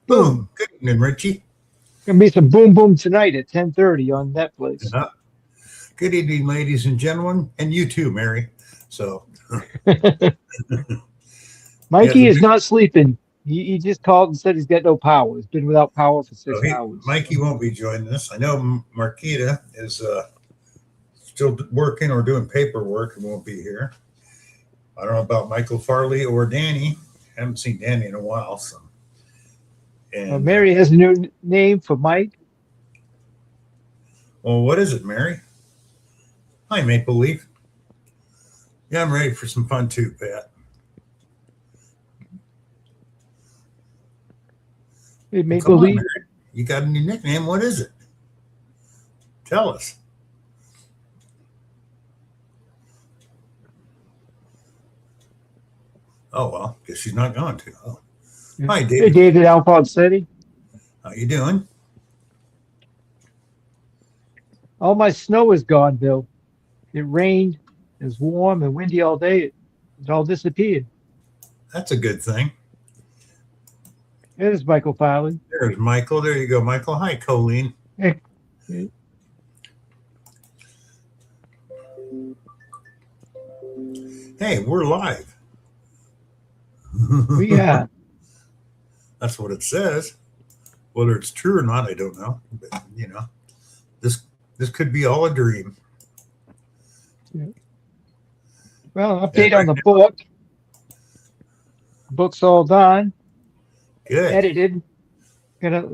Boom. Good evening, Richie. Gonna be some Boom Boom tonight at 10:30 on Netflix. Yeah. Good evening, ladies and gentlemen, and you too, Mary. So, Mikey yeah, is not sleeping. He just called and said he's got no power. He's been without power for so 6 hours. Mikey won't be joining us. I know Marquita is still working or doing paperwork and won't be here. I don't know about Michael Farley or Danny. Haven't seen Danny in a while. So, and Mary has a new name for Mike. well, what is it, Mary? Hi, Maple Leaf. Yeah, I'm ready for some fun too, Pat. Hey, Well, Maple come on, Leaf. Mary. You got a new nickname. What is it? Tell us. Oh, well, guess she's not going to. Oh. Hi, Hey, David. David Alphonse City. How you doing? All my snow is gone, Bill. It rained. It was warm and windy all day. It all disappeared. That's a good thing. There's Michael Farley. There's Michael. There you go, Michael. Hi, Colleen. Hey, Hey, we're live. yeah. That's what it says. Whether it's true or not, I don't know. But this could be all a dream. Well, update on the book. Book's all done. Good. Edited. Gonna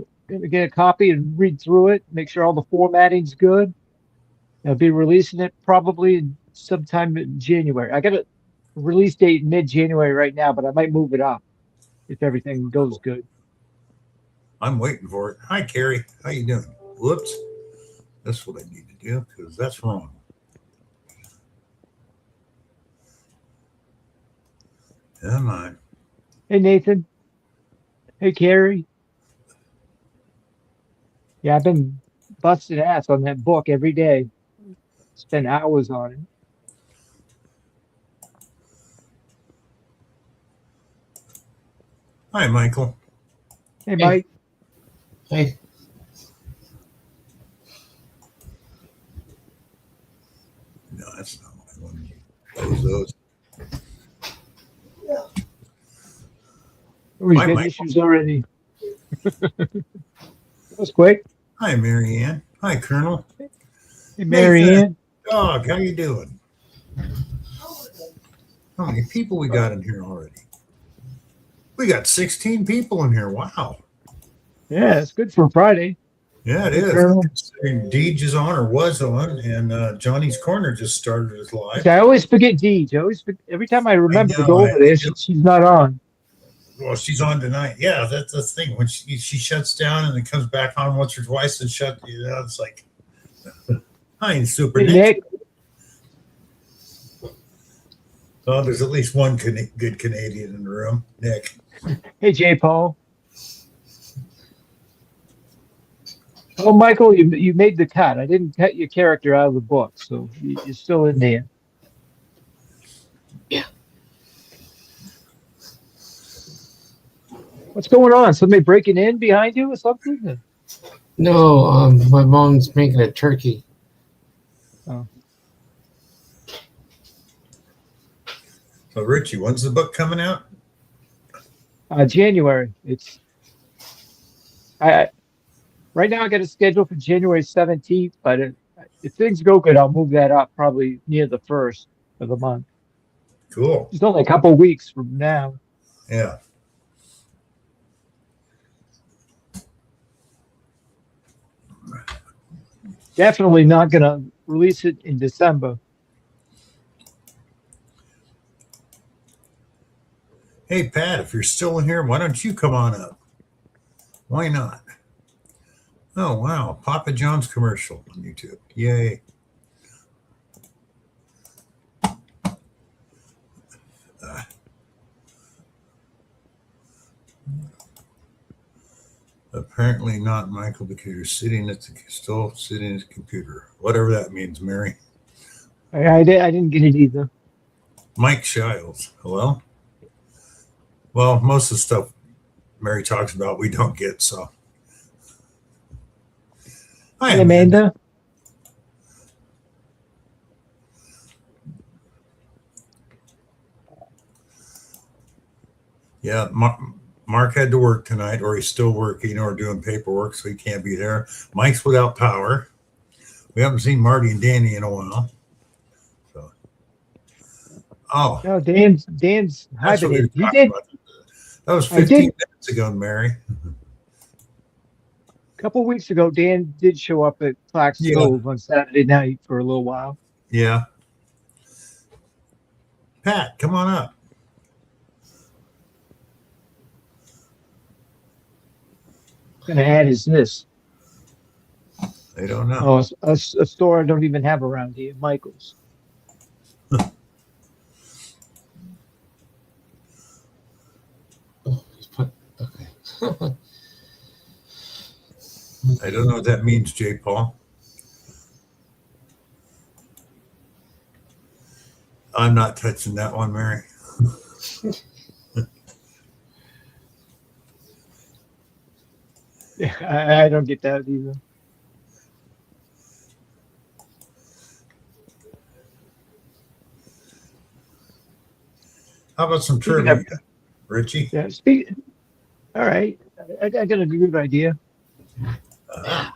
get a copy and read through it. Make sure all the formatting's good. I'll be releasing it probably sometime in January. I got a release date mid-January right now, but I might move it up if everything goes good. I'm waiting for it. Hi, Carrie. How you doing? Whoops. That's what I need to do because that's wrong. Come on. Hey, Nathan. Hey, Carrie. Yeah, I've been busting ass on that book every day. Spend hours on it. Hi, Michael. Hey, Mike. Hey. No, that's not what I wanted. Close those. We've Hi, got Michael. issues already. That was quick. Hi, Mary Ann. Hi, Colonel. Hey, Mary Ann. Dog, how you doing? How many people we got in here already? We got 16 people in here. Wow. Yeah, it's good for Friday. Yeah, it Hey, is. Colonel. Considering Deej is on or was on, and Johnny's Corner just started his live. See, I always forget Deej. Every time I remember to know, go over there, she's not on. Well, she's on tonight. Yeah, that's the thing. When she shuts down and then comes back on once or twice and it's like, hi, Super Hey, Nick. Nick. Oh, there's at least one good Canadian in the room. Nick. Hey, J. Paul. Oh, Michael, you made the cut. I didn't cut your character out of the book, so you're still in there. Yeah. What's going on? Somebody breaking in behind you or something? No, my mom's making a turkey. Oh. So, Richie, when's the book coming out? January. Right now I got a schedule for January 17th, but if things go good, I'll move that up probably near the 1st of the month. Cool. It's only a couple of weeks from now. Yeah. Definitely not going to release it in December. Hey, Pat, if you're still in here, why don't you come on up? Why not? Oh, wow. Papa John's commercial on YouTube. Yay. Apparently not, Michael, because you're still sitting at the computer. Whatever that means, Mary. I didn't get it either. Mike Shiles. Hello? Well, most of the stuff Mary talks about we don't get. So, hi, Hey, Amanda. Yeah, Mark had to work tonight, or he's still working or doing paperwork, so he can't be there. Mike's without power. We haven't seen Marty and Danny in a while. So, oh, No, Dan's that's what we were hibernated. He talking did. about. That was I 15 did. minutes ago, Mary. A couple of weeks ago, Dan did show up at Clark's Yeah. Stove on Saturday night for a little while. Yeah. Pat, come on up. Gonna add is this. I don't know. Oh, a store I don't even have around here, Michael's. Oh, he's put. Okay. I don't know what that means, J. Paul. I'm not touching that one, Mary. Yeah, I don't get that either. How about some Speaking trivia, of- Richie? Yeah, all right. I got a good idea. I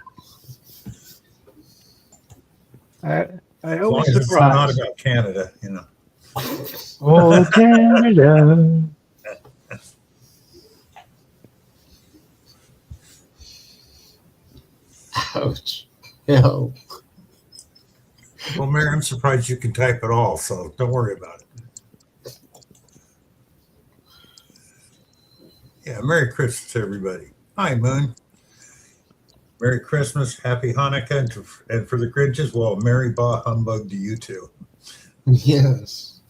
As long always as it's not surprise. about Canada, you know. Oh, Canada. Ouch. No. Well, Mary, I'm surprised you can type it all, so don't worry about it. Yeah, Merry Christmas, everybody. Hi, Moon. Merry Christmas, Happy Hanukkah, and for the Grinches, well, Merry Bah Humbug to you too. Yes.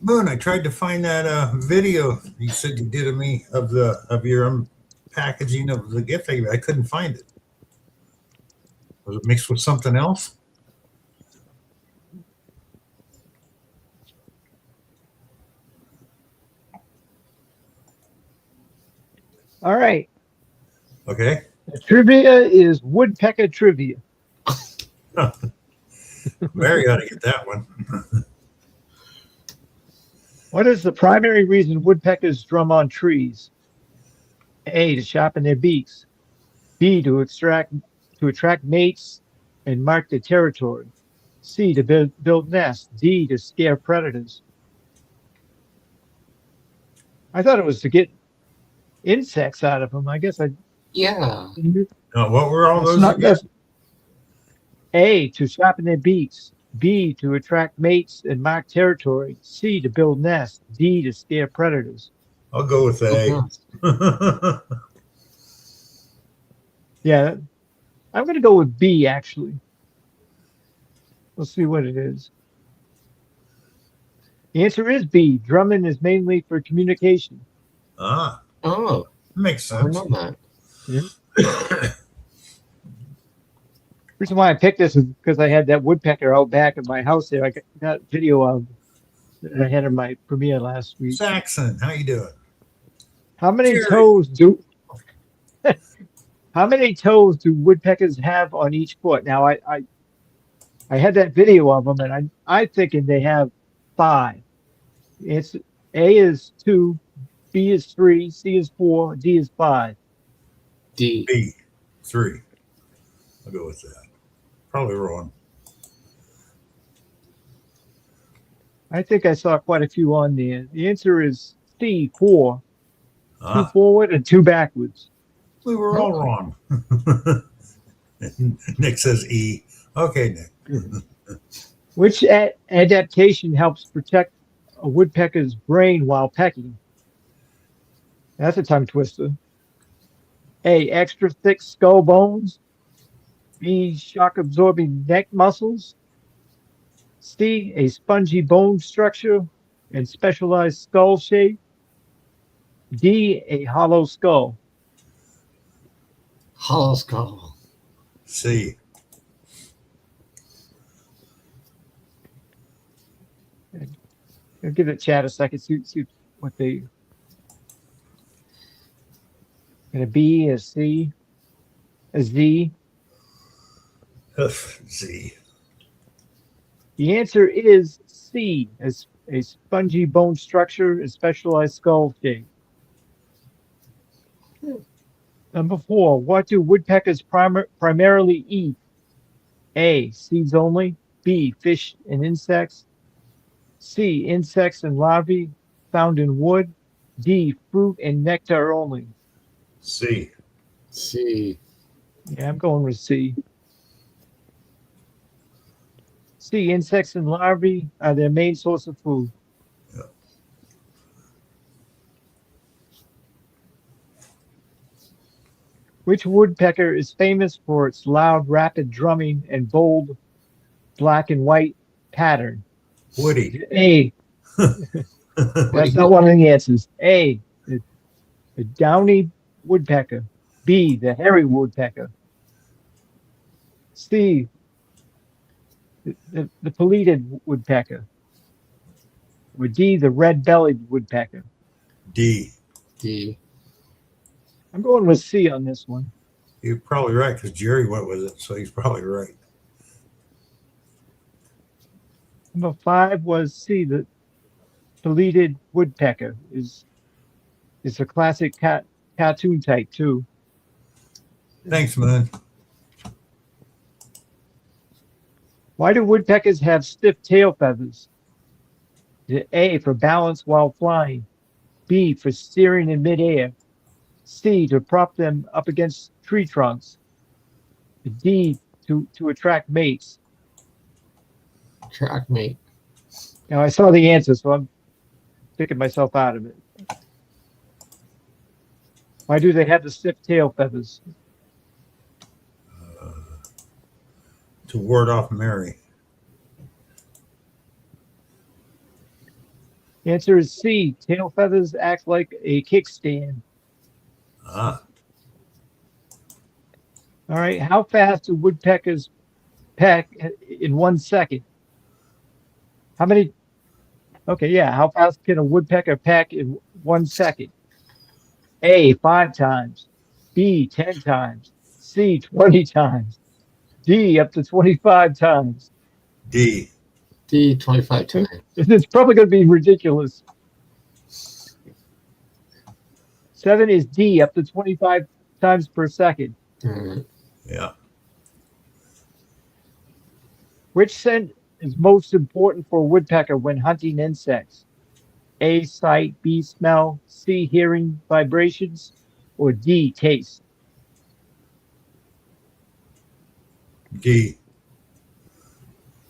Moon, I tried to find that video you said you did of me of your packaging of the gift. I couldn't find it. Was it mixed with something else? All right. Okay. The trivia is woodpecker trivia. Mary ought to get that one. What is the primary reason woodpeckers drum on trees? A, to sharpen their beaks. B, to attract mates and mark their territory. C, to build nests. D, to scare predators. I thought it was to get insects out of them. I guess I. Yeah. What were all That's those? not, again? that's A, to sharpen their beaks. B, to attract mates and mark territory. C, to build nests. D, to scare predators. I'll go with A. Yeah, I'm going to go with B, actually. Let's see what it is. The answer is B. Drumming is mainly for communication. Ah, Oh, makes I sense. know that. Reason why I picked this is because I had that woodpecker out back at my house there. I got video of that I had in my premiere last week. Saxon, how you doing? How many Jerry. toes do how many toes do woodpeckers have on each foot? Now I had that video of them, and I'm thinking they have 5. It's A is 2, B is 3, C is 4, D is 5. D. B, 3. I'll go with that. Probably wrong. I think I saw quite a few on there. The answer is C, 4. 2 Ah, forward and 2 backwards. we were all wrong. Nick says E. Okay, Nick. Which adaptation helps protect a woodpecker's brain while pecking? That's a tongue twister. A, extra thick skull bones. B, shock absorbing neck muscles. C, a spongy bone structure and specialized skull shape. D, a hollow skull. Hollow skull. C. I'll give the chat a second. See what they. And a B, a C, a Z. Z. The answer is C, as a spongy bone structure and specialized skull shape. Number 4, what do woodpeckers primarily eat? A, seeds only. B, fish and insects. C, insects and larvae found in wood. D, fruit and nectar only. C. C. Yeah, I'm going with C. C, insects and larvae are their main source of food. Yeah. Which woodpecker is famous for its loud, rapid drumming and bold black and white pattern? Woody. A, that's not one of the answers. A, the downy woodpecker. B, the hairy woodpecker. C, the pileated woodpecker. Or D, the red-bellied woodpecker. D. D. I'm going with C on this one. You're probably right because Jerry went with it, so he's probably right. Number 5 was C, the pileated woodpecker. Is a classic cartoon type too. Thanks, man. Why do woodpeckers have stiff tail feathers? A, for balance while flying. B, for steering in midair. C, to prop them up against tree trunks. D, to attract mates. Track mate. Now, I saw the answer, so I'm picking myself out of it. Why do they have the stiff tail feathers? To ward off Mary. The answer is C. Tail feathers act like a kickstand. Ah. All right. How fast do woodpeckers peck in 1 second? How many? Okay, yeah. How fast can a woodpecker peck in 1 second? A, 5 times. B, 10 times. C, 20 times. D, up to 25 times. D. D. 25 times. It's probably going to be ridiculous. 7 is D, up to 25 times per second. Yeah. Which scent is most important for a woodpecker when hunting insects? A, sight. B, smell. C, hearing vibrations. Or D, taste. D.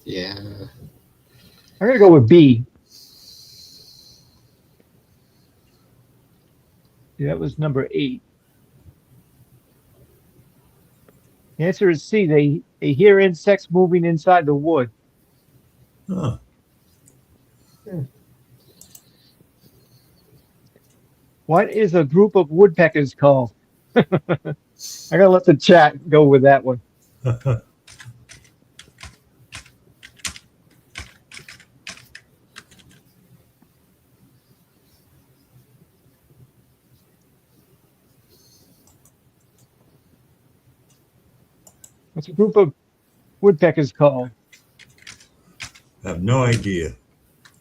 Yeah. I'm going to go with B. Yeah, that was number 8. The answer is C. They hear insects moving inside the wood. Huh. What is a group of woodpeckers called? I gotta let the chat go with that one. What's a group of woodpeckers called? I have no idea.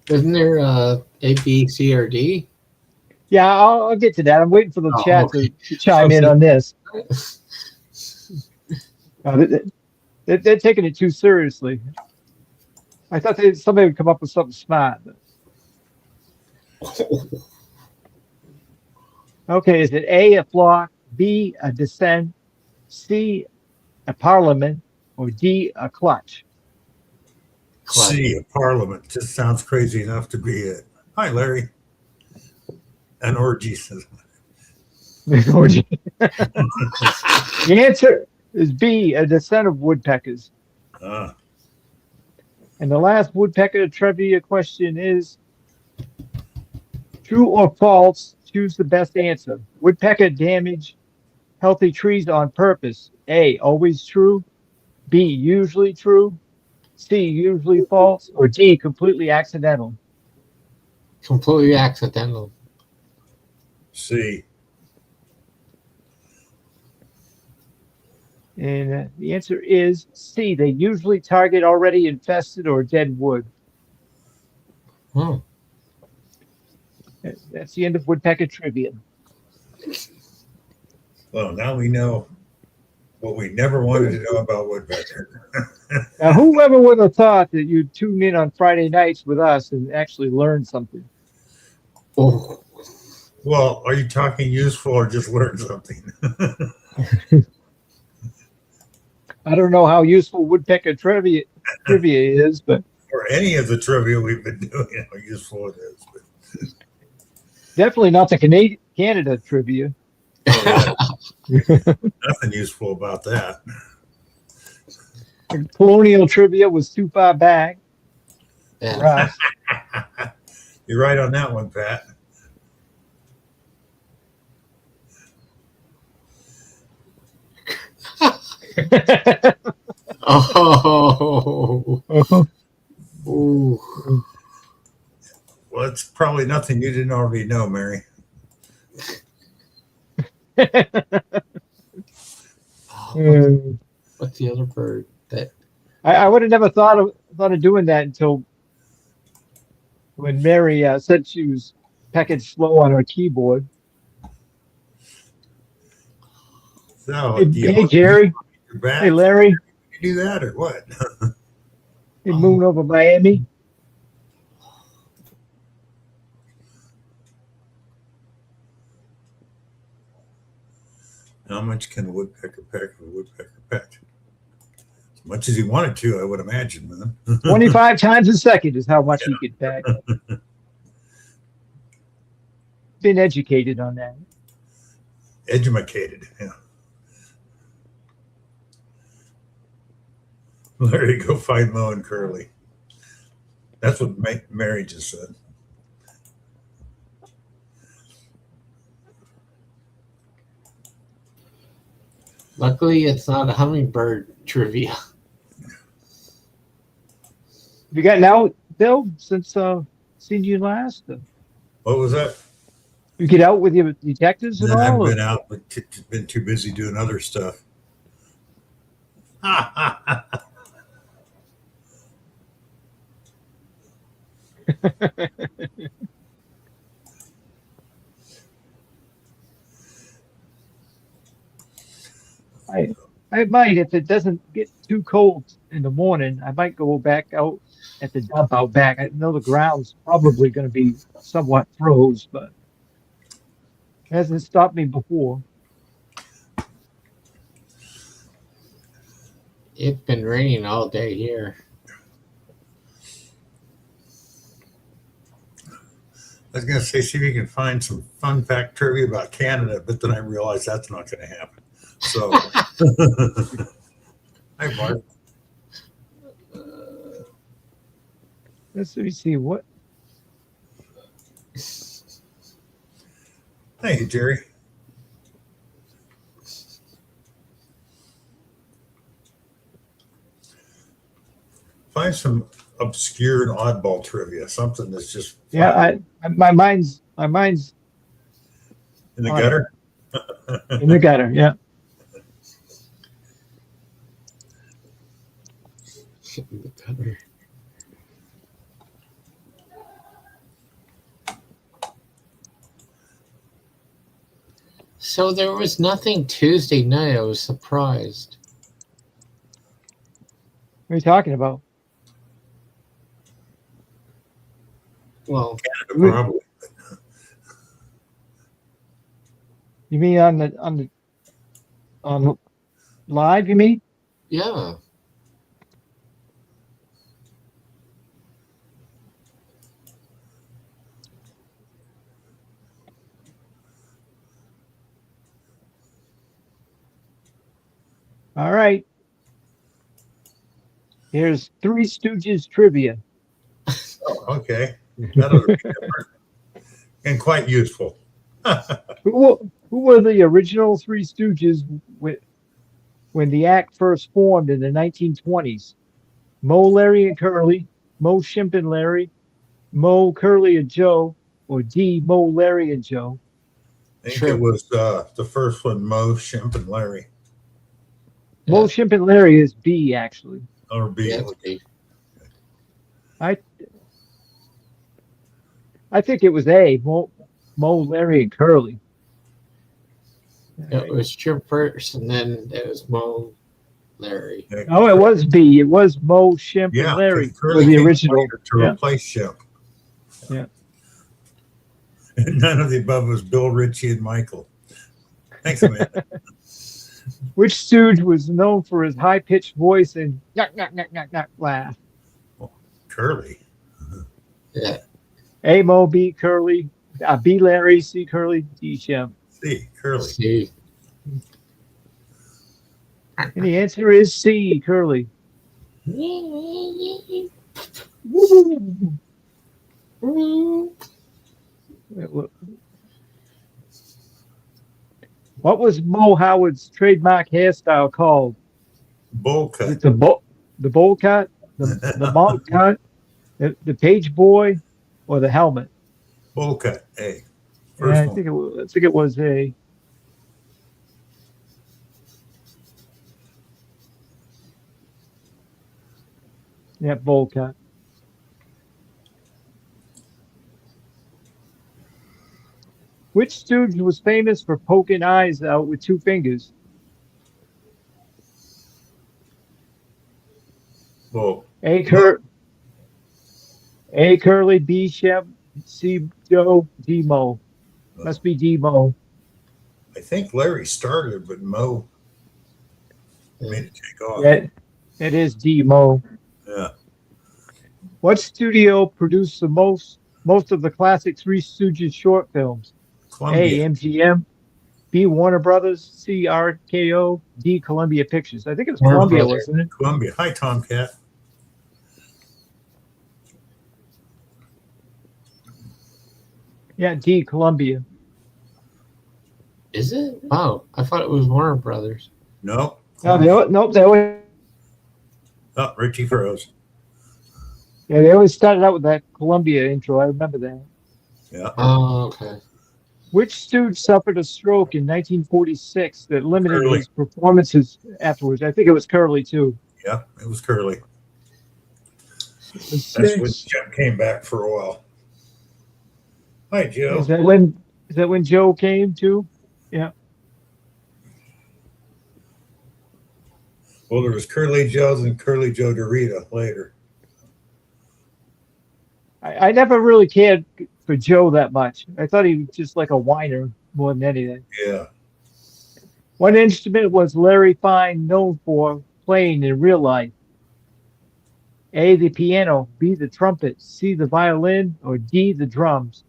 Isn't there A, B, C, or D? Yeah, I'll get to that. I'm waiting for the Oh, chat okay. to chime in on this. They're taking it too seriously. I thought somebody would come up with something smart. Okay, is it A, a flock, B, a descent, C, a parliament, or D, a clutch? C, a parliament. Just sounds crazy enough to be it. Hi, Larry. An orgy says. The answer is B, a descent of woodpeckers. Ah. And the last woodpecker trivia question is true or false? Choose the best answer. Woodpecker damage healthy trees on purpose. A, always true. B, usually true. C, usually false. Or D, completely accidental. Completely accidental. See, And the answer is C. They usually target already infested or dead wood. Hmm. That's the end of woodpecker trivia. well, now we know what we never wanted to know about woodpecker. Now, whoever would have thought that you'd tune in on Friday nights with us and actually learn something? Oh, Well, are you talking useful or just learn something? I don't know how useful woodpecker trivia is, but or any of the trivia we've been doing, how useful it is. But, definitely not the Canada trivia. oh, yeah, nothing useful about that. Colonial trivia was too far back for yeah. us. You're right on that one, Pat. Oh. Ooh. Well, it's probably nothing you didn't already know, Mary. Hmm. What's the other bird that? I would have never thought of doing that until when Mary said she was pecking slow on her keyboard. So, Hey, do you hey want Jerry. your back? Hey Larry. You do that or what? Hey Moon over Miami. How much can a woodpecker peck of a woodpecker peck? As much as he wanted to, I would imagine, man. 25 times a second is how much he could peck. Been educated on that. Educated, yeah. Larry, go find Mo and Curly. That's what Mary just said. Luckily, it's not a hummingbird trivia. Have you gotten out, Bill, since seen you last? What was that? You get out with your detectives and I haven't all? been out, but been too busy doing other stuff. I might, if it doesn't get too cold in the morning, I might go back out at the dump out back. I know the ground's probably going to be somewhat froze, but it hasn't stopped me before. It's been raining all day here. I was going to say, see if you can find some fun fact trivia about Canada, but then I realized that's not going to happen. So, hi, Mark. Let's see what. Hey, Jerry. Find some obscure and oddball trivia, something that's just Yeah, my mind's in the on gutter. in the gutter. Yeah. In the gutter. So there was nothing Tuesday night. I was surprised. What are you talking about? Well, Probably. You mean on live? You mean? yeah. All right. Here's Three Stooges trivia. Oh, okay. That'll be different and quite useful. Who were the original Three Stooges when the act first formed in the 1920s? Mo, Larry, and Curly, Mo, Shimp, and Larry, Mo, Curly, and Joe, or D, Mo, Larry, and Joe? I think Sure. it was the first one, Mo, Shemp, and Larry. Mo, Yeah. Shimp, and Larry is B, actually. Or B. Yeah, it's B. I think it was A, Mo, Larry, and Curly. It was Chip first, and then it was Mo, Larry. Oh, it was B. It was Mo, Shimp, Yeah, and Larry 'cause were Curly the came original. later to Yeah. replace Shemp. Yeah. None of the above was Bill, Richie, and Michael. Thanks, Amanda. Which stooge was known for his high-pitched voice and knock, knock, knock, knock, knock laugh? Curly. Yeah. A, Mo, B, Curly, B, Larry, C, Curly, D, Shimp. C. Curly. C. And the answer is C, Curly. What was Mo Howard's trademark hairstyle called? Bowl Is it cut. the bowl cut, the malt cut, the page boy, or the helmet? Bowl cut. A. Yeah, First I one. think it was a. Yeah, bowl cut. Which stooge was famous for poking eyes out with two fingers? Bowl. A, Curly, B, Shemp, C, Joe, D, Mo. Must be D, Mo. I think Larry started, but Mo made it take off. Yeah, it is D, Mo. Yeah. What studio produced the most of the classic Three Stooges short films? A, Columbia. MGM, B, Warner Brothers, C, RKO, D, Columbia Pictures. I think it was Warner Columbia, Brothers. wasn't it? Columbia. Hi, Tomcat. Yeah, D, Columbia. Is it? Oh, I thought it was Warner Brothers. No. Nope, they always, Oh, Richie froze. yeah, they always started out with that Columbia intro. I remember that. Yeah. Oh, okay. Which stooge suffered a stroke in 1946 that limited Curly. his performances afterwards? I think it was Curly, too. Yeah. It was Curly. It was That's when six. Jim came back for a while. Hi, Joe. Is that when Joe came, too? Yeah. Well, there was Curly Joe's and Curly Joe Dorita later. I never really cared for Joe that much. I thought he was just like a whiner more than anything. Yeah. What instrument was Larry Fine known for playing in real life? A, the piano, B, the trumpet, C, the violin, or D, the drums?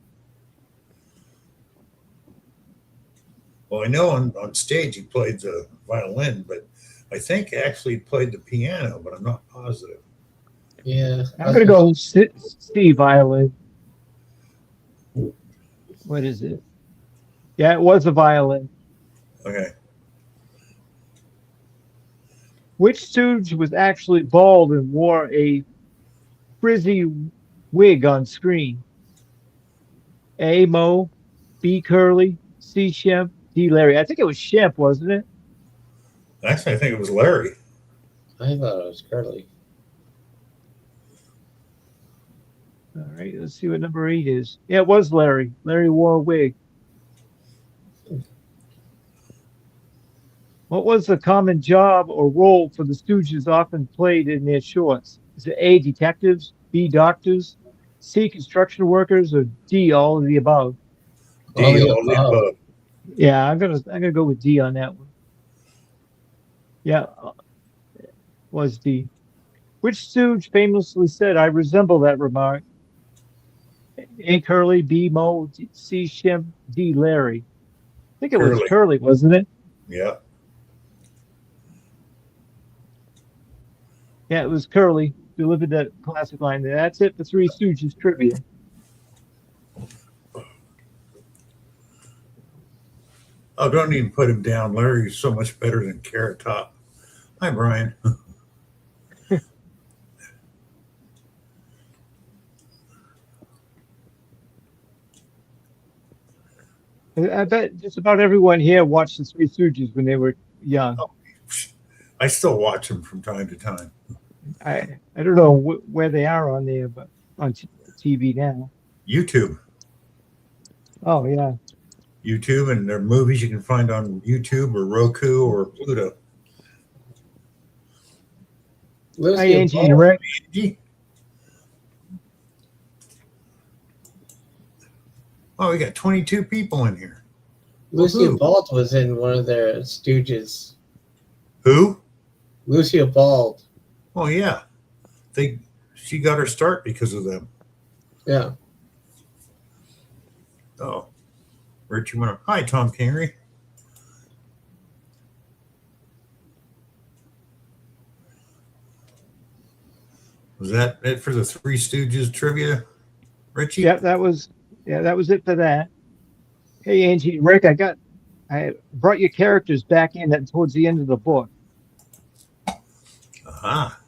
Well, I know on stage he played the violin, but I think actually he played the piano, but I'm not positive. Yeah. I'm going to go C, violin. What is it? Yeah, it was a violin. Okay. Which stooge was actually bald and wore a frizzy wig on screen? A, Mo, B, Curly, C, Shemp, D, Larry. I think it was Shemp, wasn't it? Actually, I think it was Larry. I thought it was Curly. All right, let's see what number 8 is. Yeah, it was Larry. Larry wore a wig. What was the common job or role for the Stooges often played in their shorts? Is it A, detectives, B, doctors, C, construction workers, or D, all of the above? D, All the all the above. above. Yeah, I'm gonna go with D on that one. Yeah, was D. Which Stooge famously said, "I resemble that remark"? A, Curly, B, Mo, C, Shemp, D, Larry. I think it was Curly. Curly, wasn't it? Yeah. Yeah, it was Curly. Delivered that classic line there. That's it for Three Stooges trivia. Oh, don't even put him down. Larry's so much better than Carrot Top. Hi, Brian. I bet just about everyone here watched the Three Stooges when they were young. I still watch them from time to time. I don't know where they are on there, but on TV now. YouTube. Oh yeah. YouTube, and their movies you can find on YouTube or Roku or Pluto. Hi, Lucy Angie and Ball, Rick. Gee. Oh, we got 22 people in here. Lucy Woohoo. Ball was in one of their Stooges. Who? Lucia Ball. Oh yeah, she got her start because of them. Yeah. Oh, Richie went up. Hi, Tom Kingery. Was that it for the Three Stooges trivia, Richie? Yeah, that was it for that. Hey, Angie, Rick, I brought your characters back in that towards the end of the book. Aha.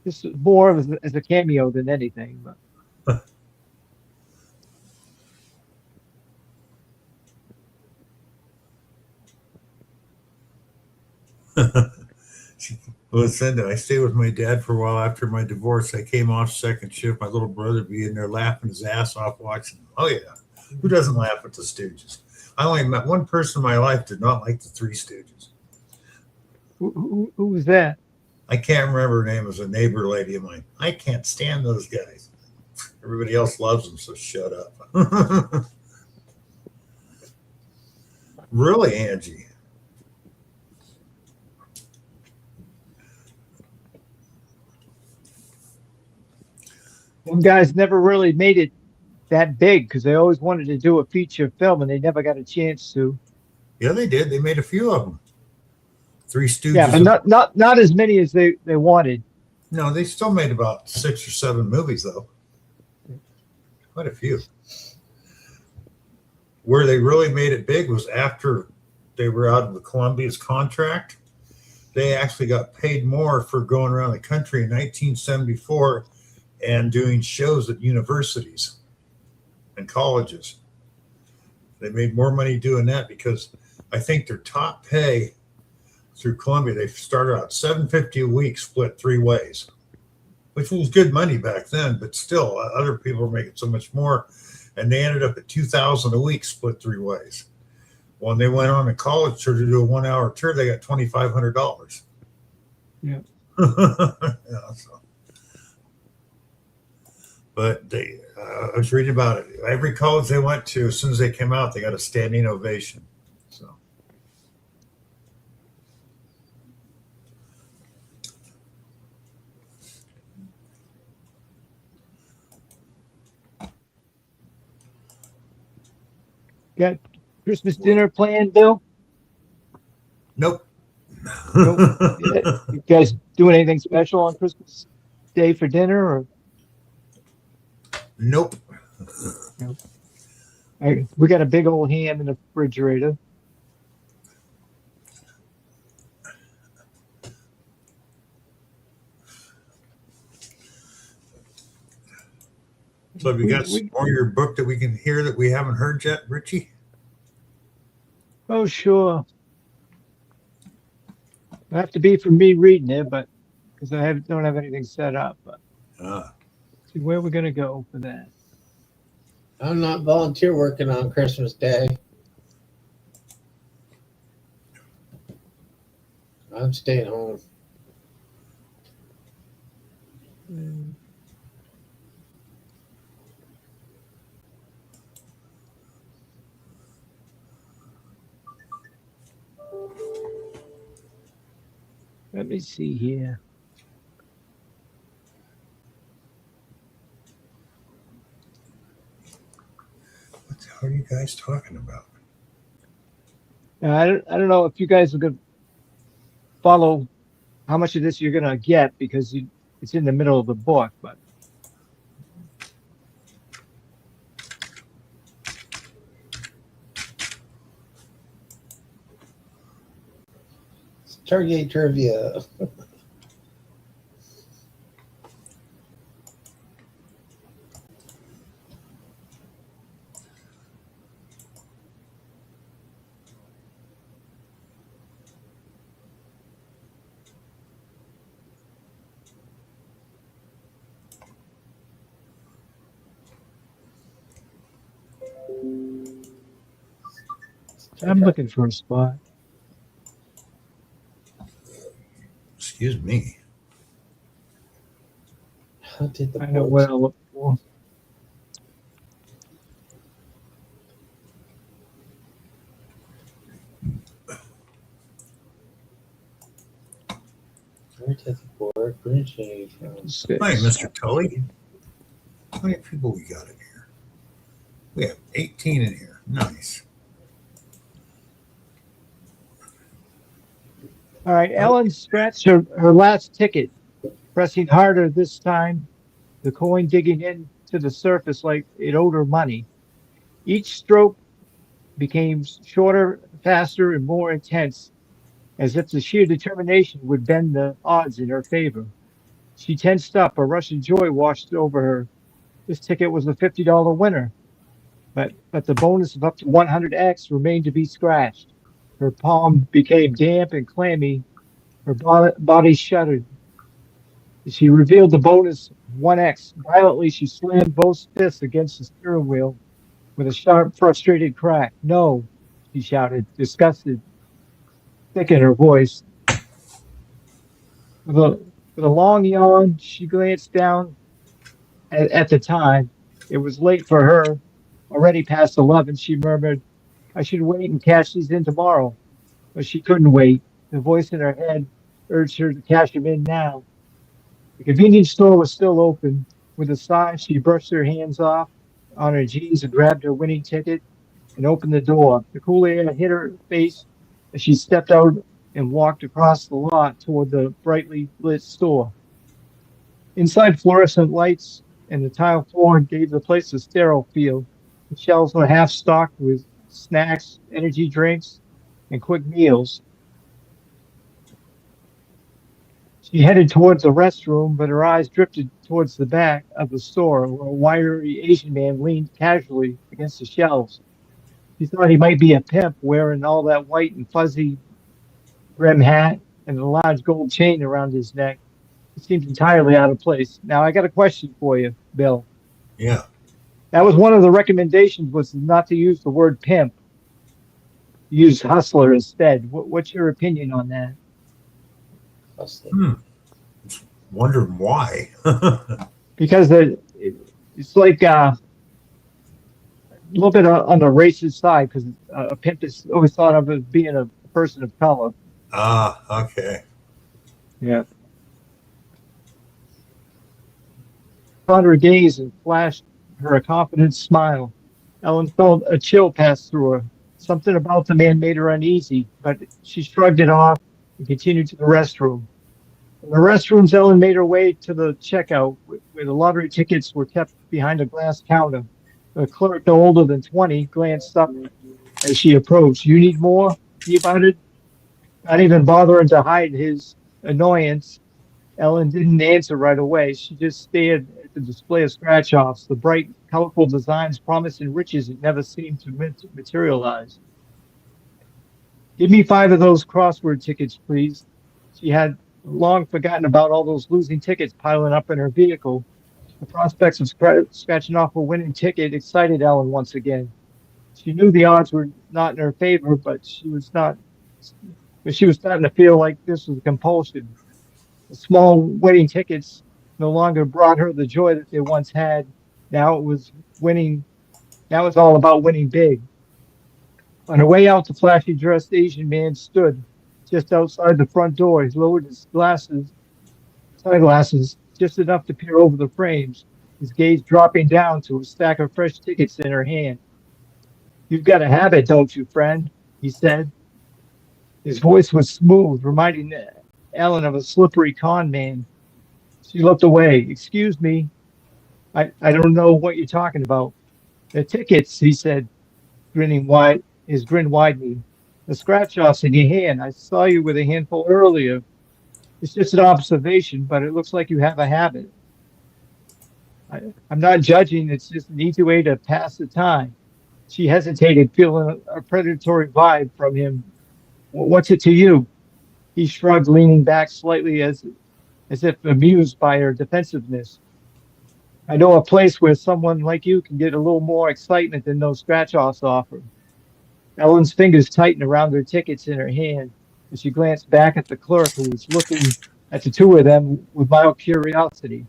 This is more of as a cameo than anything, but Listen, I stayed with my dad for a while after my divorce. I came off second shift. My little brother be in there laughing his ass off watching. Oh yeah, who doesn't laugh at the Stooges? I only met one person in my life did not like the Three Stooges. who was that? I can't remember her name. It was a neighbor lady of mine. I can't stand those guys. Everybody else loves them, so shut up. Really, Angie? Them guys never really made it that big because they always wanted to do a feature film and they never got a chance to. Yeah, they did. They made a few of them. Three Stooges. Yeah, but not as many as they wanted. No, they still made about 6 or 7 movies, though. Quite a few. Where they really made it big was after they were out of the Columbia's contract. They actually got paid more for going around the country in 1974 and doing shows at universities and colleges. They made more money doing that because I think their top pay through Columbia, they started out $750 a week, split 3 ways, which was good money back then, but still other people were making so much more, and they ended up at $2,000 a week, split 3 ways. When they went on a college tour to do a 1-hour tour, they got $2,500. Yeah. Yeah, so. But I was reading about it. Every college they went to, as soon as they came out, they got a standing ovation. So. Got Christmas dinner planned, Bill? Nope. Nope. You guys doing anything special on Christmas Day for dinner or? Nope. We got a big old ham in the refrigerator. So have you got some more of your book that we can hear that we haven't heard yet, Richie? Oh, sure. It'll have to be for me reading it, but because don't have anything set up. But see where we're gonna go for that. I'm not volunteer working on Christmas Day. I'm staying home. Let me see here. What the hell are you guys talking about? Now, I don't know if you guys are gonna follow how much of this you're gonna get because it's in the middle of the book, but. Stargate trivia. I'm looking for a spot. Excuse me. How did the I know board- what I'll look for. Where did the board originate from? Six. Hi, Mr. Tully. How many people we got in here? We have 18 in here. Nice. All right, Ellen scratched her last ticket, pressing harder this time, the coin digging into the surface like it owed her money. Each stroke became shorter, faster, and more intense, as if the sheer determination would bend the odds in her favor. She tensed up, a rush of joy washed over her. This ticket was a $50 winner, but the bonus of up to 100x remained to be scratched. Her palm became damp and clammy. Her body shuddered. She revealed the bonus 1x. Violently, she slammed both fists against the steering wheel with a sharp, frustrated crack. No, she shouted, disgusted, thick in her voice. With a, with a long yawn, she glanced down at the time. It was late for her, already past 11. She murmured, I should wait and cash these in tomorrow. But she couldn't wait. The voice in her head urged her to cash them in now. The convenience store was still open. With a sigh, she brushed her hands off on her jeans and grabbed her winning ticket and opened the door. The cool air hit her face as she stepped out and walked across the lot toward the brightly lit store. Inside, fluorescent lights and the tile floor gave the place a sterile feel. The shelves were half stocked with snacks, energy drinks, and quick meals. She headed towards the restroom, but her eyes drifted towards the back of the store, where a wiry Asian man leaned casually against the shelves. She thought he might be a pimp wearing all that white and fuzzy brim hat and a large gold chain around his neck. It seems entirely out of place. Now, I got a question for you, Bill. Yeah. That was one of the recommendations, was not to use the word pimp. Use hustler instead. What's your opinion on that? Wondering why. Because it's like a little bit on the racist side, because a pimp is always thought of as being a person of color. Okay. Yeah. On her gaze and flashed her a confident smile. Ellen felt a chill pass through her. Something about the man made her uneasy, but she shrugged it off and continued to the restroom. In the restrooms, Ellen made her way to the checkout, where the lottery tickets were kept behind a glass counter. The clerk, no older than 20, glanced up as she approached. You need more? He muttered, not even bothering to hide his annoyance. Ellen didn't answer right away. She just stared at the display of scratch-offs, the bright, colorful designs promising riches that never seemed to materialize. Give me 5 of those crossword tickets, please. She had long forgotten about all those losing tickets piling up in her vehicle. The prospects of scratching off a winning ticket excited Ellen once again. She knew the odds were not in her favor, but she was starting to feel like this was a compulsion. The small winning tickets no longer brought her the joy that they once had. Now it was winning. Now it's all about winning big. On her way out, the flashy dressed Asian man stood just outside the front door. He lowered his sunglasses, just enough to peer over the frames, his gaze dropping down to a stack of fresh tickets in her hand. You've got a habit, don't you, friend? He said. His voice was smooth, reminding Ellen of a slippery con man. She looked away. Excuse me. I don't know what you're talking about. The tickets, he said, grinning wide, his grin widening. The scratch-offs in your hand. I saw you with a handful earlier. It's just an observation, but it looks like you have a habit. I'm not judging. It's just an easy way to pass the time. She hesitated, feeling a predatory vibe from him. What's it to you? He shrugged, leaning back slightly as if amused by her defensiveness. I know a place where someone like you can get a little more excitement than those scratch-offs offer. Ellen's fingers tightened around her tickets in her hand as she glanced back at the clerk who was looking at the two of them with mild curiosity.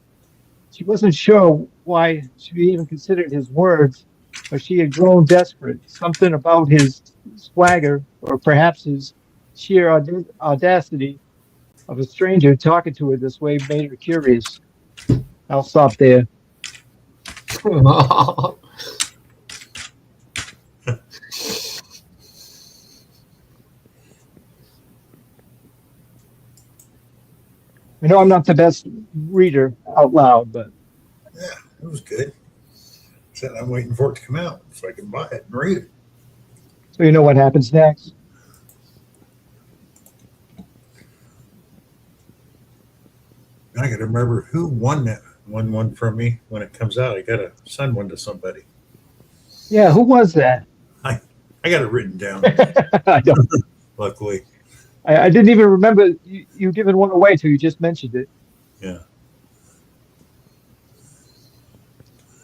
She wasn't sure why she even considered his words, but she had grown desperate. Something about his swagger, or perhaps his sheer audacity of a stranger talking to her this way, made her curious. I'll stop there. I know I'm not the best reader out loud, but Yeah, it was good. Said I'm waiting for it to come out so I can buy it and read it. so you know what happens next. I got to remember who won that one from me when it comes out. I got to send one to somebody. Yeah, who was that? I got it written down. I don't. Luckily, I didn't even remember you giving one away till you just mentioned it. yeah.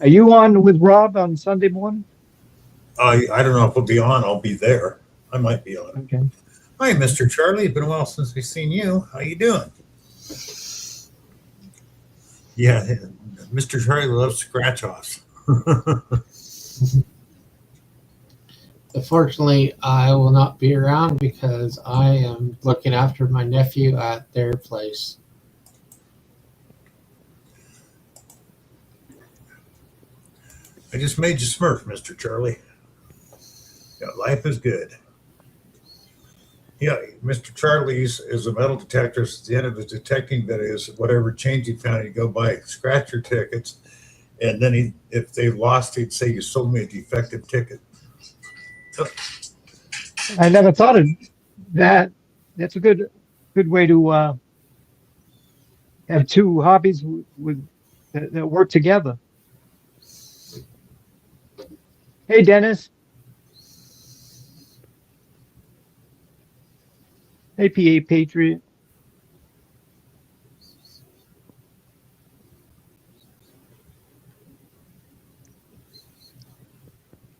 Are you on with Rob on Sunday morning? I don't know if I'll be on. I'll be there. I might be on. Okay. Hi, Mr. Charlie. Been a while since we've seen you. How you doing? Yeah, Mr. Charlie loves scratch offs. Unfortunately, I will not be around because I am looking after my nephew at their place. I just made you Smurf, Mr. Charlie. Yeah, life is good. Yeah, Mr. Charlie's is a metal detector. At the end of his detecting that is whatever change he found, he'd go buy scratcher tickets. And then if they lost, he'd say, you sold me a defective ticket. I never thought of that. That's a good way to have two hobbies that work together. Hey, Dennis. Hey, PA Patriot.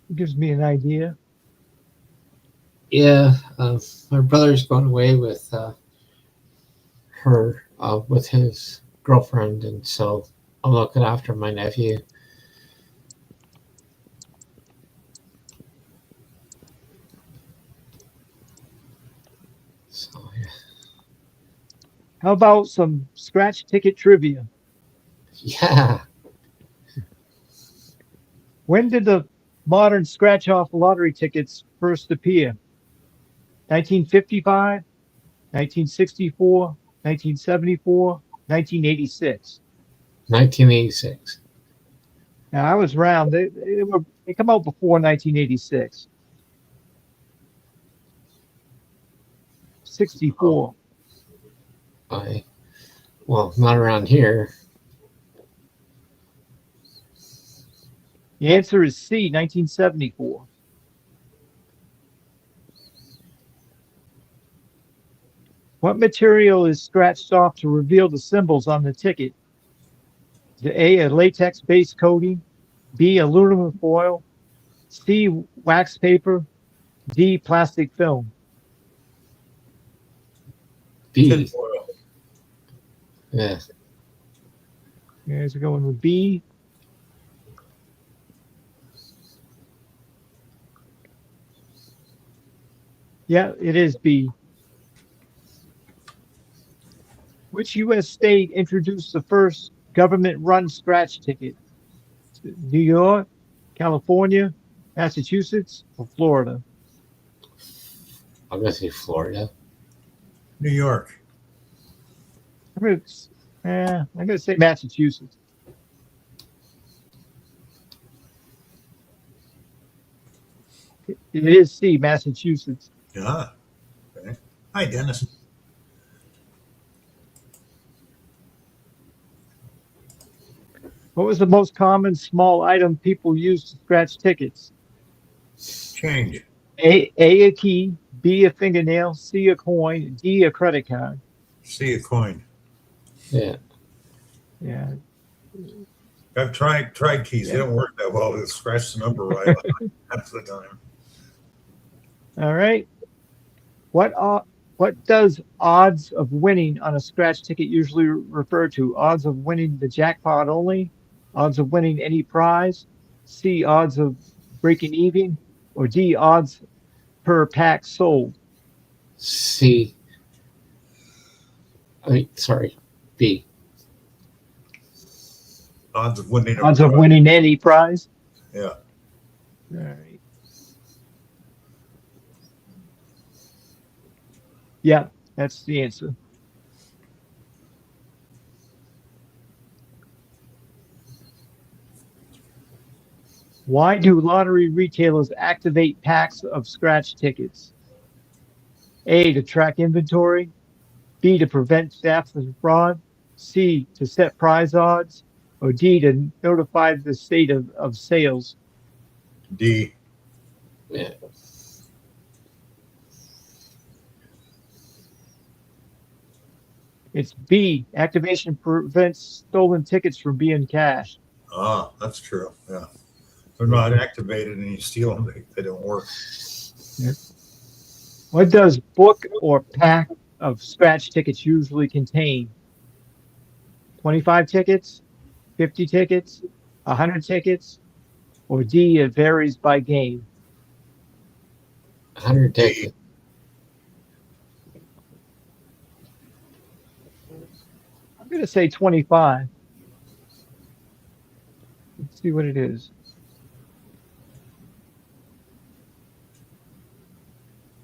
It gives me an idea. Yeah, my brother's going away with with his girlfriend, and so I'm looking after my nephew. So yeah. How about some scratch ticket trivia? Yeah. When did the modern scratch off lottery tickets first appear? 1955, 1964, 1974, 1986. 1986. Now, I was around. They come out before 1986. 64. Well, not around here. The answer is C, 1974. What material is scratched off to reveal the symbols on the ticket? A latex base coating, B, aluminum foil, C, wax paper, D, plastic film. B. Tinfoil. Yeah. You guys are going with B. Yeah, it is B. Which U.S. state introduced the first government-run scratch ticket? New York, California, Massachusetts, or Florida? I'm gonna say Florida. New York. I'm gonna say Massachusetts. It is C, Massachusetts. Yeah. Okay. Hi, Dennis. What was the most common small item people used to scratch tickets? Change. A key, B, a fingernail, C, a coin, D, a credit card. See a coin. Yeah. Yeah. I've tried keys. They don't work that well. They scratch the number right half the time. All right. What does odds of winning on a scratch ticket usually refer to? Odds of winning the jackpot only, odds of winning any prize, C, odds of breaking even, or D, odds per pack sold. C. Sorry. B. Odds of winning. Odds of winning any prize. Yeah. All right. Yeah, that's the answer. Why do lottery retailers activate packs of scratch tickets? A, to track inventory, B, to prevent theft and fraud, C, to set prize odds, or D, to notify the state of sales. D. Yeah. It's B, activation prevents stolen tickets from being cashed. Ah, that's true. Yeah. They're not activated and you steal them, they don't work. What does book or pack of scratch tickets usually contain? 25 tickets, 50 tickets, 100 tickets, or D, it varies by game. 100 tickets. I'm going to say 25. Let's see what it is.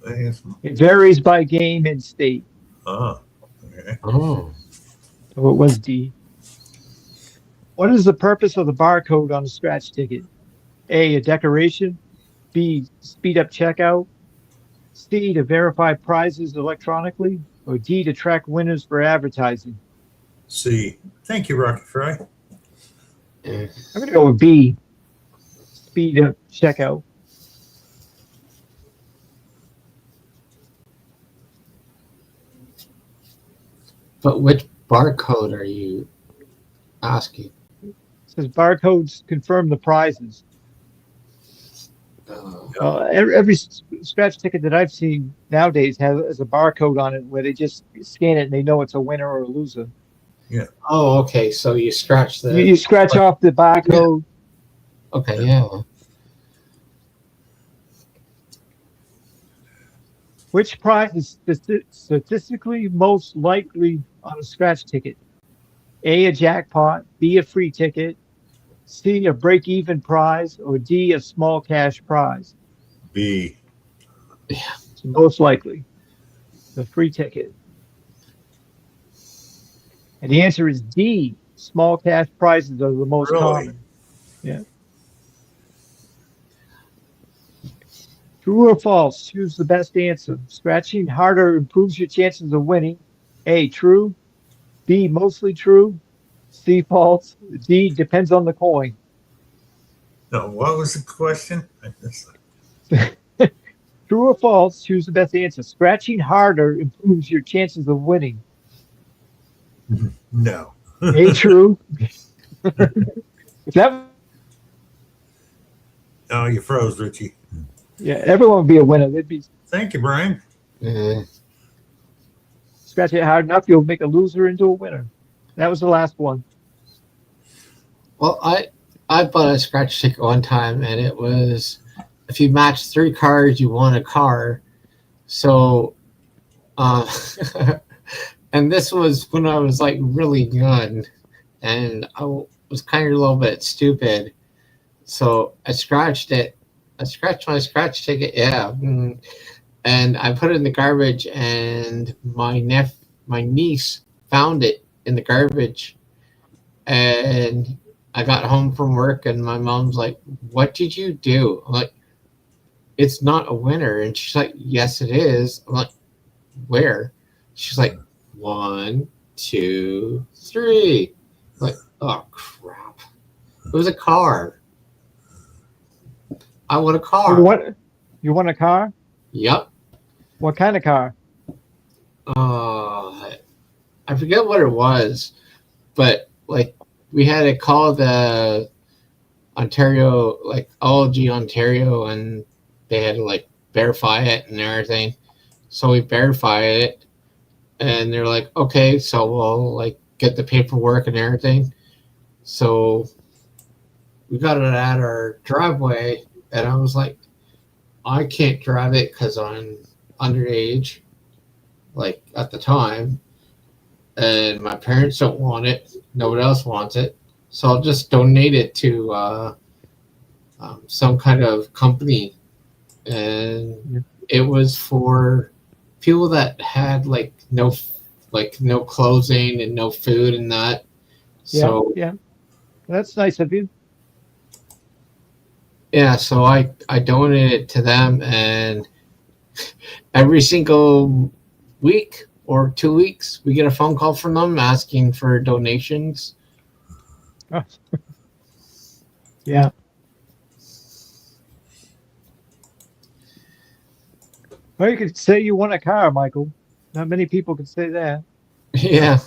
It varies by game and state. Ah, okay. Oh. So it was D. What is the purpose of the barcode on a scratch ticket? A, a decoration. B, speed up checkout. C, to verify prizes electronically. Or D, to track winners for advertising. C. Thank you, Rocky Fry. Yeah. I'm going to go with B, speed up checkout. But which barcode are you asking? It says barcodes confirm the prizes. Every scratch ticket that I've seen nowadays has a barcode on it where they just scan it and they know it's a winner or a loser. Oh, okay. So you scratch the. You scratch off the barcode. Okay, yeah. Which prize is statistically most likely on a scratch ticket? A jackpot, B, a free ticket, C, a break-even prize, or D, a small cash prize? B. Yeah. So most likely, the free ticket. And the answer is D, small cash prizes are the most Really? common. Yeah. True or false? Choose the best answer. Scratching harder improves your chances of winning. A, true. B, mostly true. C, false. D, depends on the coin. No, what was the question? True or false? Choose the best answer. Scratching harder improves your chances of winning. No. A, true. That, Oh, you froze, Richie. yeah, everyone would be a winner. They'd be Thank you, Brian. scratch it hard enough, you'll make a loser into a winner. That was the last one. Well, I bought a scratch ticket one time, and it was if you match 3 cards, you won a car. So, and this was when I was like really young, and I was kind of a little bit stupid. So I scratched it. I scratched my scratch ticket, yeah, and I put it in the garbage. And my niece found it in the garbage, and I got home from work, and my mom's like, "What did you do?" I'm like, "It's not a winner." And she's like, "Yes, it is." I'm like, "Where?" She's like, 1, 2, 3. I'm like, oh crap! It was a car. I want a car. You want a car? Yep. What kind of car? I forget what it was, but like we had to call the Ontario, like OLG Ontario, and they had to like verify it and everything. So we verify it, and they're like, okay, so we'll like get the paperwork and everything. So we got it at our driveway, and I was like, I can't drive it because I'm underage, like at the time, and my parents don't want it. Nobody else wants it, so I'll just donate it to some kind of company, and it was for people that had like no clothing and no food and that. So yeah, that's nice of you. yeah, so I donated it to them, and every single week or 2 weeks we get a phone call from them asking for donations. Yeah. Well, you could say you won a car, Michael. Not many people can say that. Yeah.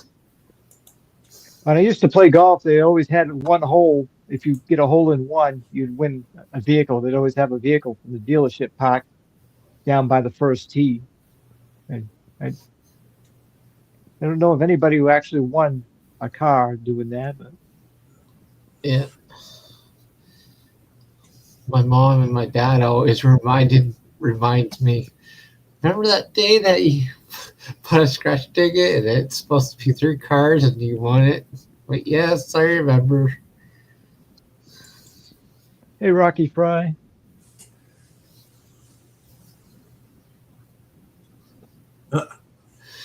When I used to play golf, they always had one hole. If you get a hole in one, you'd win a vehicle. They'd always have a vehicle from the dealership parked down by the first tee. And I don't know of anybody who actually won a car doing that. But Yeah. My mom and my dad always reminds me, remember that day that you put a scratch ticket and it's supposed to be 3 cars and you won it? But yes, I remember. hey, Rocky Fry.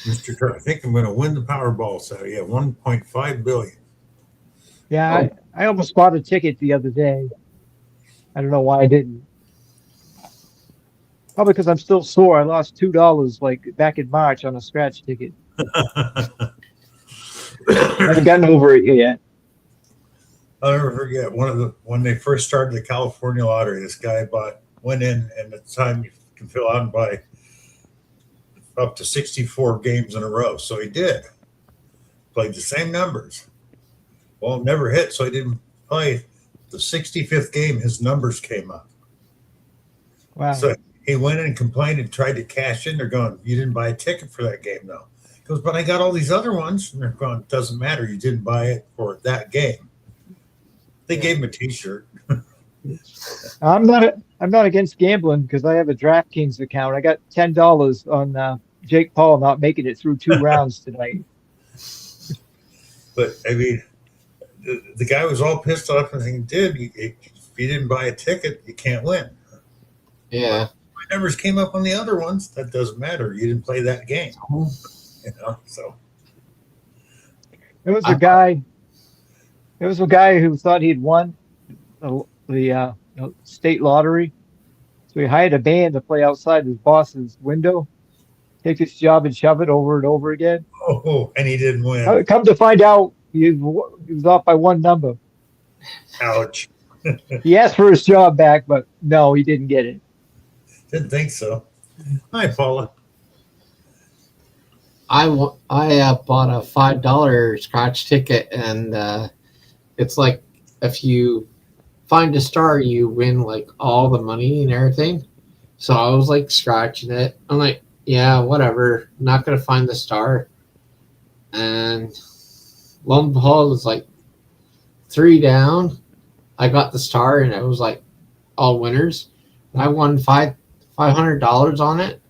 Mr. Kerr, I think I'm going to win the Powerball Saturday. Yeah, 1.5 billion. Yeah, I almost bought a ticket the other day. I don't know why I didn't. Probably because I'm still sore. I lost $2 like back in March on a scratch ticket. I haven't gotten over it yet. I'll never forget when they first started the California lottery. This guy went in, and at the time you can fill out and buy up to 64 games in a row. So he did. Played the same numbers. Well, it never hit, so he didn't play. The 65th game, his numbers came up. Wow. So he went in and complained and tried to cash in. They're going, you didn't buy a ticket for that game, though. He goes, but I got all these other ones. And they're going, it doesn't matter. You didn't buy it for that game. They gave him a T-shirt. I'm not against gambling because I have a DraftKings account. I got $10 on Jake Paul not making it through 2 rounds tonight. But I mean, the guy was all pissed off and saying, dude, if you didn't buy a ticket, you can't win. Yeah. My numbers came up on the other ones. That doesn't matter. You didn't play that game. So There was a guy. There was a guy who thought he'd won the state lottery, so he hired a band to play outside his boss's window, take his job and shove it over and over again. Oh, and he didn't win. Come to find out, he was off by 1 number. Ouch. He asked for his job back, but no, he didn't get it. Didn't think so. Hi, Paula. I bought a $5 scratch ticket, and it's like if you find a star, you win like all the money and everything. So I was like scratching it. I'm like, yeah, whatever. Not gonna find the star. And lo and behold, it's like 3 down. I got the star, and it was like all winners. I won $500 on it.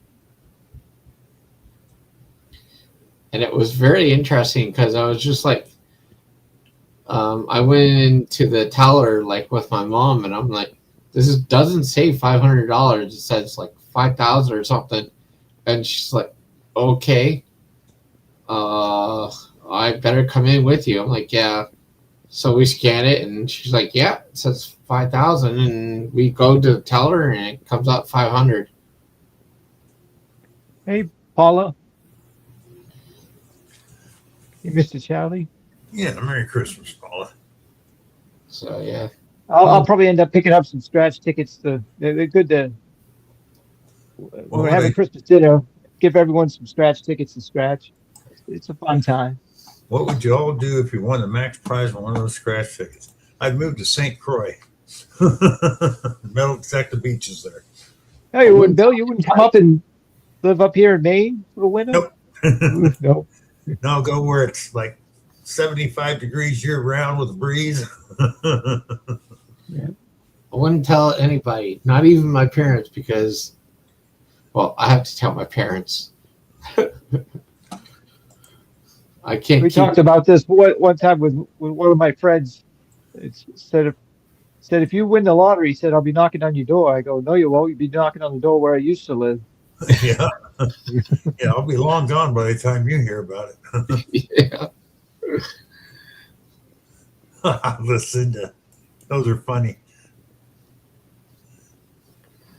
And it was very interesting because I was just like, I went into the teller like with my mom, and I'm like, doesn't say $500. It says like 5,000 or something. And she's like, okay, I better come in with you. I'm like, yeah. So we scan it, and she's like, yeah, it says 5,000, and we go to the teller, and it comes out 500. Hey, Paula. Hey, Mr. Charlie. Yeah, Merry Christmas, Paula. So yeah, I'll probably end up picking up some scratch tickets. They're good to. What We're having Christmas dinner. Give everyone some scratch tickets to scratch. It's a fun time. What would you all do if you won the max prize on one of those scratch tickets? I'd move to St. Croix. Metal Detective Beach is there. No, you wouldn't, Bill. You wouldn't come up and live up here in Maine for the winter. Nope. No. No, go where it's like 75 degrees year round with a breeze. I wouldn't tell anybody, not even my parents, because, well, I have to tell my parents. I can't. We talked about this one time with one of my friends. It said if you win the lottery, he said, I'll be knocking on your door. I go, no, you won't. You'll be knocking on the door where I used to live. Yeah. Yeah, I'll be long gone by the time you hear about it. Yeah. Listen to those are funny.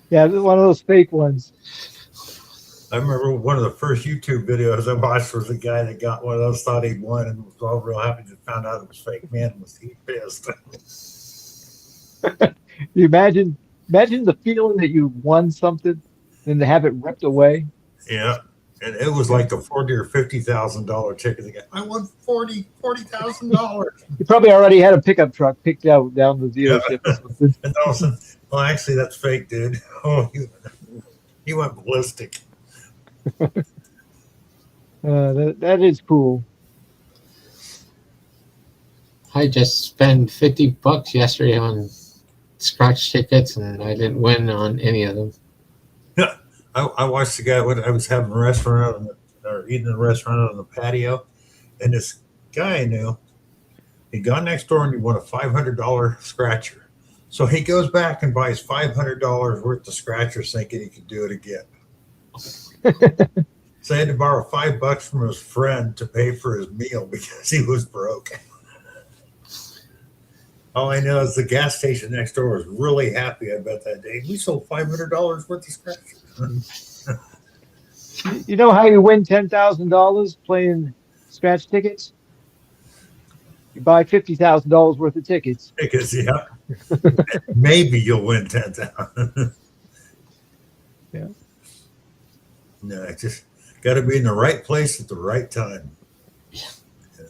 Yeah, one of those fake ones. I remember one of the first YouTube videos I watched was the guy that got one of those, thought he won, and was all real happy to found out it was fake. Man, was he pissed? You imagine the feeling that you won something, then to have it ripped away. Yeah, and it was like a $40,000 or $50,000 ticket. The guy, I won $40,000. You probably already had a pickup truck picked out down the dealership or something. And all of a sudden, well, actually, that's fake, dude. Oh, he went ballistic. That is cool. I just spent $50 yesterday on scratch tickets, and I didn't win on any of them. Yeah, I watched the guy when I was having a restaurant or eating in a restaurant on the patio, and this guy I knew, he'd gone next door and he won a $500 scratcher. So he goes back and buys $500 worth of scratchers, thinking he could do it again. So he had to borrow $5 from his friend to pay for his meal because he was broke. All I know is the gas station next door was really happy, I bet, that day. We sold $500 worth of scratchers. You know how you win $10,000 playing scratch tickets? You buy $50,000 worth of tickets. Because, yeah, maybe you'll win $10,000. Yeah. No, it just got to be in the right place at the right time.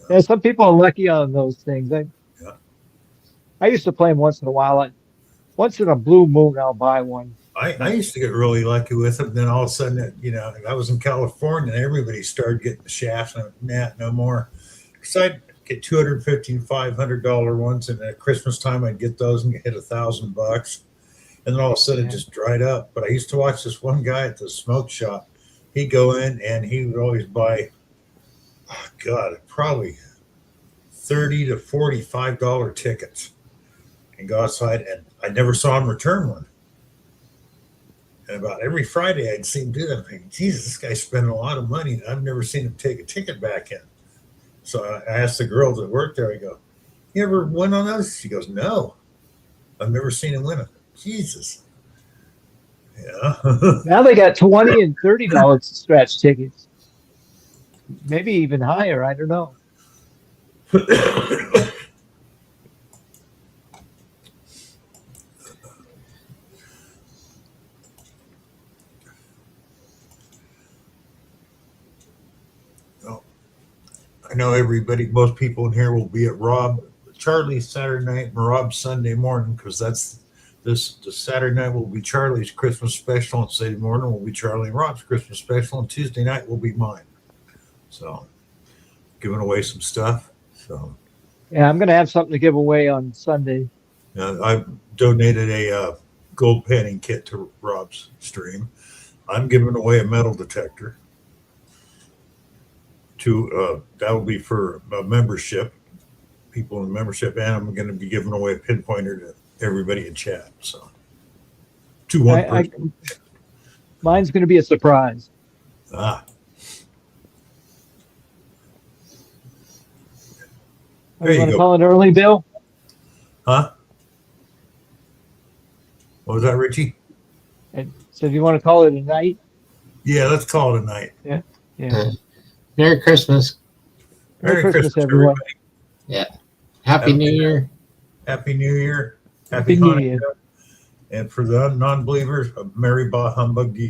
Yeah, some people are lucky on those things. I used to play them once in a while. Once in a blue moon, I'll buy one. I used to get really lucky with them. Then all of a sudden, I was in California and everybody started getting the shafts. And I went, nah, no more. Because I'd get $250 and $500 ones, and at Christmas time I'd get those and hit $1,000. And then all of a sudden it just dried up. But I used to watch this one guy at the smoke shop. He'd go in and he would always buy, probably $30 to $45 tickets, and go outside, and I never saw him return one. And about every Friday I'd see him do that. I'm thinking, Jesus, this guy's spending a lot of money, and I've never seen him take a ticket back in. So I asked the girl that worked there, I go, you ever win on those? She goes, no, I've never seen him win it. Jesus. Yeah. Now they got $20 and $30 scratch tickets. Maybe even higher. I don't know. I know most people in here will be at Charlie's Saturday night and Rob's Sunday morning, because that's the Saturday night will be Charlie's Christmas special, and Sunday morning will be Charlie and Rob's Christmas special, and Tuesday night will be mine. So, giving away some stuff. So, yeah, I'm going to have something to give away on Sunday. I donated a gold panning kit to Rob's stream. I'm giving away a metal detector. That will be for a membership, people in the membership, and I'm going to be giving away a pinpointer to everybody in chat. So, to one person. Mine's going to be a surprise. Ah, You want to call it early, Bill? huh? What was that, Richie? So, do you want to call it a night? Yeah, let's call it a night. Yeah. Merry Christmas. Merry Christmas, everyone. everybody. Yeah. Happy New Year. Happy New Year. Happy New Hanukkah. Year. And for the non-believers, a Merry Bah Humbug to you.